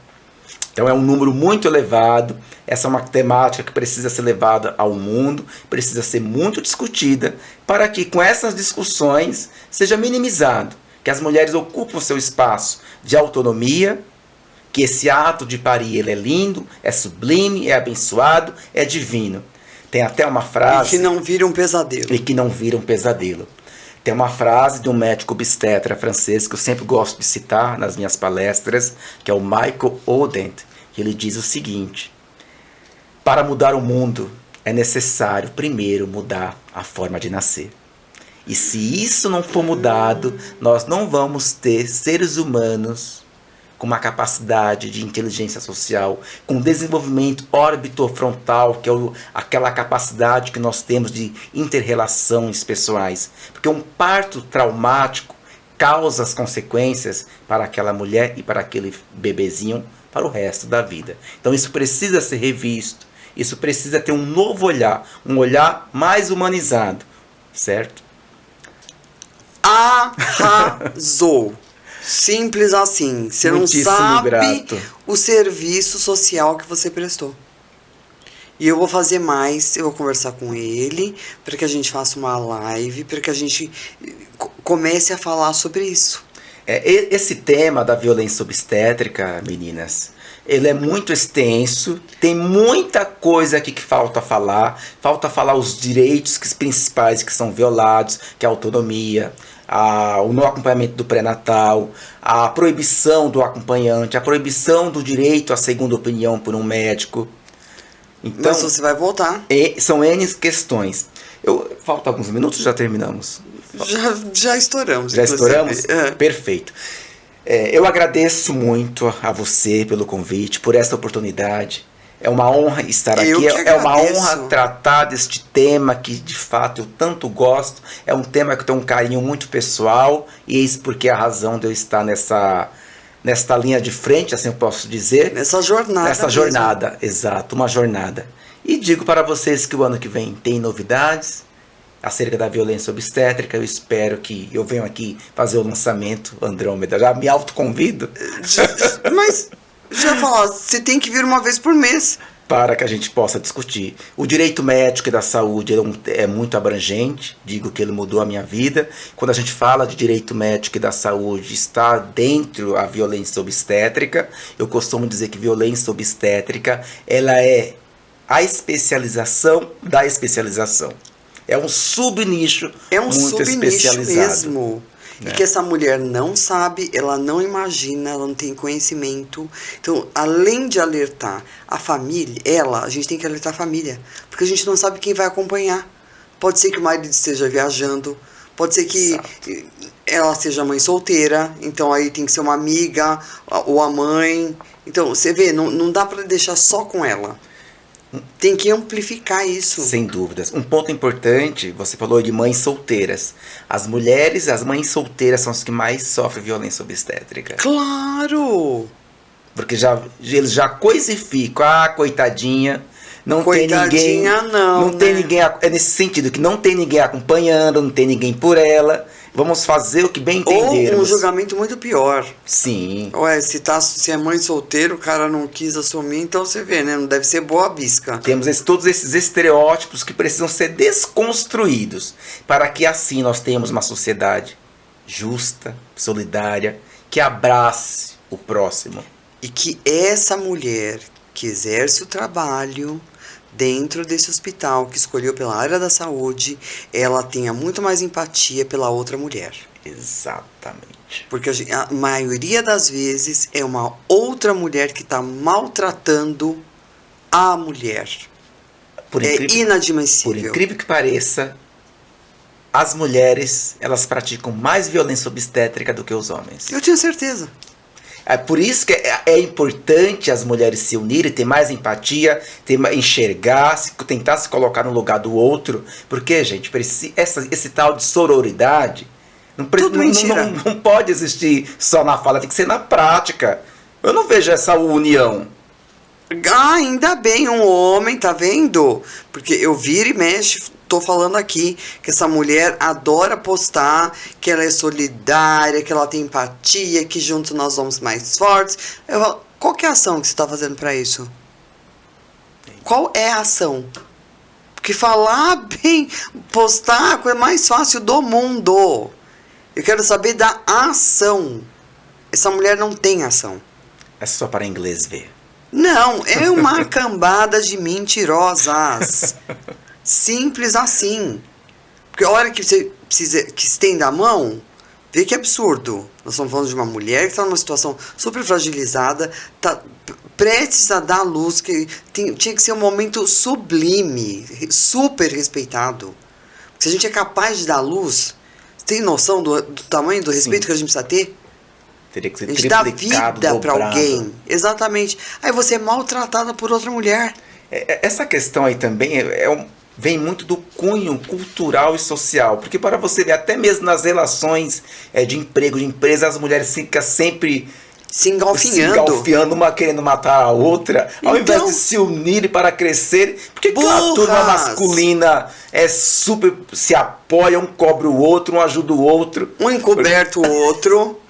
Então é um número muito elevado, essa é uma temática que precisa ser levada ao mundo, precisa ser muito discutida, para que com essas discussões seja minimizado, que as mulheres ocupem seu espaço de autonomia, que esse ato de parir ele é lindo, é sublime, é abençoado, é divino. Tem até uma frase... E que não vira um pesadelo. E que não vira um pesadelo. Tem uma frase de um médico obstetra francês que eu sempre gosto de citar nas minhas palestras, que é o Michael Oden, que ele diz o seguinte: para mudar o mundo é necessário primeiro mudar a forma de nascer. E se isso não for mudado, nós não vamos ter seres humanos com uma capacidade de inteligência social, com desenvolvimento orbitofrontal, que é aquela capacidade que nós temos de inter-relações pessoais. Porque um parto traumático causa as consequências para aquela mulher e para aquele bebezinho para o resto da vida. Então isso precisa ser revisto, isso precisa ter um novo olhar, um olhar mais humanizado, certo? Arrasou! Simples assim. Você Muitíssimo não sabe grato. O serviço social que você prestou. E eu vou fazer mais, eu vou conversar com ele, para que a gente faça uma live, para que a gente comece a falar sobre isso. Esse tema da violência obstétrica, meninas, ele é muito extenso, tem muita coisa aqui que falta falar os direitos principais que são violados, que é a autonomia, o não acompanhamento do pré-natal, a proibição do acompanhante, a proibição do direito à segunda opinião por um médico. Então, mas você vai voltar. São N questões. Falta alguns minutos, já terminamos? Já estouramos. Já estouramos? Perfeito. Eu agradeço muito a você pelo convite, por essa oportunidade. É uma honra estar aqui, é uma honra tratar deste tema que de fato eu tanto gosto. É um tema que eu tenho um carinho muito pessoal, e eis porque a razão de eu estar nesta linha de frente, assim eu posso dizer. Nessa jornada. Nessa jornada, exato, uma jornada. E digo para vocês que o ano que vem tem novidades acerca da violência obstétrica. Eu espero que eu venha aqui fazer o lançamento, Andrômeda. Já me autoconvido. Mas, já falar, você tem que vir uma vez por mês. Para que a gente possa discutir. O direito médico e da saúde é muito abrangente, digo que ele mudou a minha vida. Quando a gente fala de direito médico e da saúde, está dentro a violência obstétrica. Eu costumo dizer que violência obstétrica, ela é a especialização da especialização. É um subnicho muito especializado mesmo. E que essa mulher não sabe, ela não imagina, ela não tem conhecimento. Então, além de alertar a família, a gente tem que alertar a família. Porque a gente não sabe quem vai acompanhar. Pode ser que o marido esteja viajando, pode ser que ela seja mãe solteira, então aí tem que ser uma amiga ou a mãe. Então, você vê, não dá para deixar só com ela. Tem que amplificar isso. Sem dúvidas. Um ponto importante, você falou de mães solteiras. As mães solteiras são as que mais sofrem violência obstétrica. Claro! Porque eles já coisificam, coitadinha, não coitadinha tem ninguém. Não tem ninguém. É nesse sentido, que não tem ninguém acompanhando, não tem ninguém por ela. Vamos fazer o que bem entendermos. Ou um julgamento muito pior. Sim. Ué, se é mãe solteira, o cara não quis assumir, então você vê, né? Não deve ser boa bisca. Temos todos esses estereótipos que precisam ser desconstruídos para que assim nós tenhamos uma sociedade justa, solidária, que abrace o próximo. E que essa mulher que exerce o trabalho dentro desse hospital, que escolheu pela área da saúde, ela tenha muito mais empatia pela outra mulher. Exatamente. Porque a maioria das vezes é uma outra mulher que está maltratando a mulher. Inadmissível. Por incrível que pareça, as mulheres, elas praticam mais violência obstétrica do que os homens. Eu tenho certeza. É por isso que é importante as mulheres se unirem, ter mais empatia, enxergar, tentar se colocar no lugar do outro. Porque, gente, esse tal de sororidade não pode existir só na fala, tem que ser na prática. Eu não vejo essa união. Ainda bem, um homem, tá vendo? Porque eu viro e mexo, tô falando aqui que essa mulher adora postar, que ela é solidária, que ela tem empatia, que juntos nós somos mais fortes. Eu falo, qual que é a ação que você tá fazendo pra isso? Qual é a ação? Porque falar bem, postar a coisa mais fácil do mundo. Eu quero saber da ação. Essa mulher não tem ação. É só para inglês ver. Não, é uma cambada de mentirosas. Simples assim. Porque a hora que você precisa que estenda a mão, vê que absurdo. Nós estamos falando de uma mulher que está numa situação super fragilizada, está prestes a dar à luz, que tinha que ser um momento sublime, super respeitado. Se a gente é capaz de dar à luz, você tem noção do tamanho do respeito que a gente precisa ter? Teria que ser a gente dá vida para alguém. Exatamente. Aí você é maltratada por outra mulher. Essa questão aí também vem muito do cunho cultural e social. Porque para você ver, até mesmo nas relações de emprego, de empresa, as mulheres ficam sempre se engalfinhando, uma querendo matar a outra, ao invés de se unirem para crescer. Porque a turma masculina super se apoia, um cobre o outro, um ajuda o outro. Um encoberto o outro.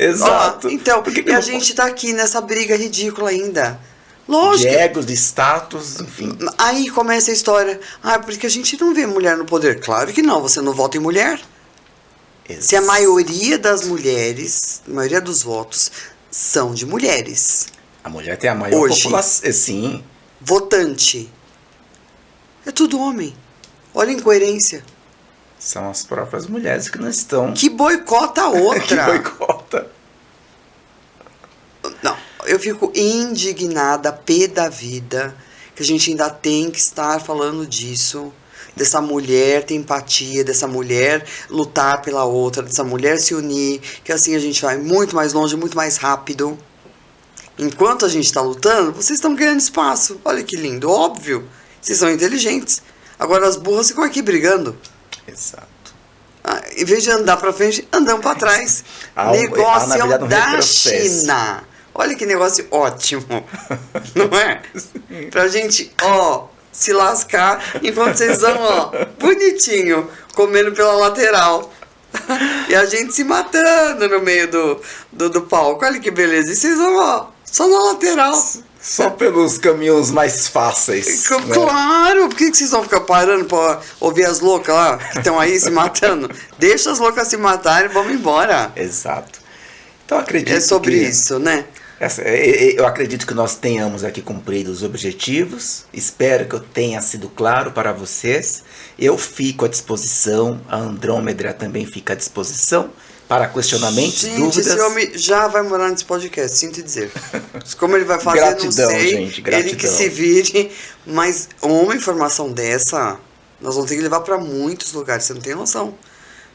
Exato. Então, e a gente tá aqui nessa briga ridícula ainda. Lógico. De egos, de status, enfim. Aí começa a história. Porque a gente não vê mulher no poder. Claro que não, você não vota em mulher. Se a maioria das mulheres, a maioria dos votos são de mulheres. A mulher tem a maior população, sim. Votante. É tudo homem. Olha a incoerência. São as próprias mulheres que não estão... Que boicota a outra. Que boicota. Não, eu fico indignada, pé da vida, que a gente ainda tem que estar falando disso. Dessa mulher ter empatia, dessa mulher lutar pela outra, dessa mulher se unir, que assim a gente vai muito mais longe, muito mais rápido. Enquanto a gente está lutando, vocês estão ganhando espaço. Olha que lindo, óbvio. Vocês são inteligentes. Agora as burras ficam aqui brigando. Exato. Em vez de andar para frente, andam para trás. Negócio da China. Olha que negócio ótimo. Não é? Pra gente, se lascar, enquanto vocês vão, bonitinho, comendo pela lateral. E a gente se matando no meio do palco. Olha que beleza. E vocês vão, só na lateral. Só pelos caminhos mais fáceis. Claro, por que vocês vão ficar parando pra ouvir as loucas lá, que estão aí se matando? Deixa as loucas se matarem e vamos embora. Exato. Então acredito é sobre isso, né? Eu acredito que nós tenhamos aqui cumprido os objetivos. Espero que eu tenha sido claro para vocês. Eu fico à disposição, a Andrômeda também fica à disposição para questionamentos, dúvidas. Esse homem já vai morar nesse podcast, sinto dizer. Como ele vai fazer, gratidão, não sei. Gente, gratidão. Ele que se vire. Mas uma informação dessa, nós vamos ter que levar para muitos lugares, você não tem noção.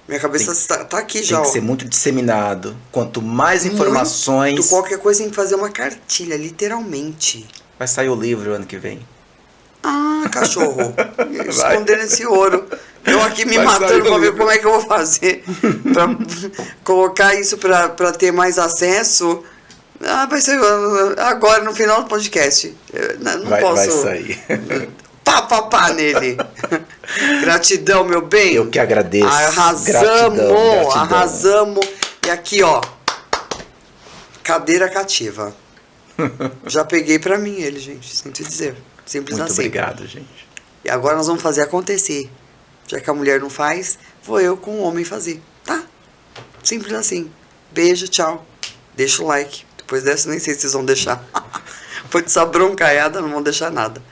Minha cabeça tá aqui já. Tem que ser muito disseminado. Quanto mais informações... Qualquer coisa tem que fazer uma cartilha, literalmente. Vai sair o livro ano que vem. Cachorro. Escondendo esse ouro. Eu aqui me matando pra ver como é que eu vou fazer pra colocar isso pra ter mais acesso. Vai ser agora, no final do podcast. Não posso. Vai sair. Pá nele. Gratidão, meu bem. Eu que agradeço. Arrasamos. Arrasamos. E aqui, cadeira cativa. Já peguei pra mim ele, gente. Sinto dizer. Simples Muito assim. Obrigado, gente. E agora nós vamos fazer acontecer. Já que a mulher não faz, vou eu com o homem fazer, tá? Simples assim. Beijo, tchau. Deixa o like. Depois dessa, nem sei se vocês vão deixar. Depois dessa broncaiada, não vão deixar nada.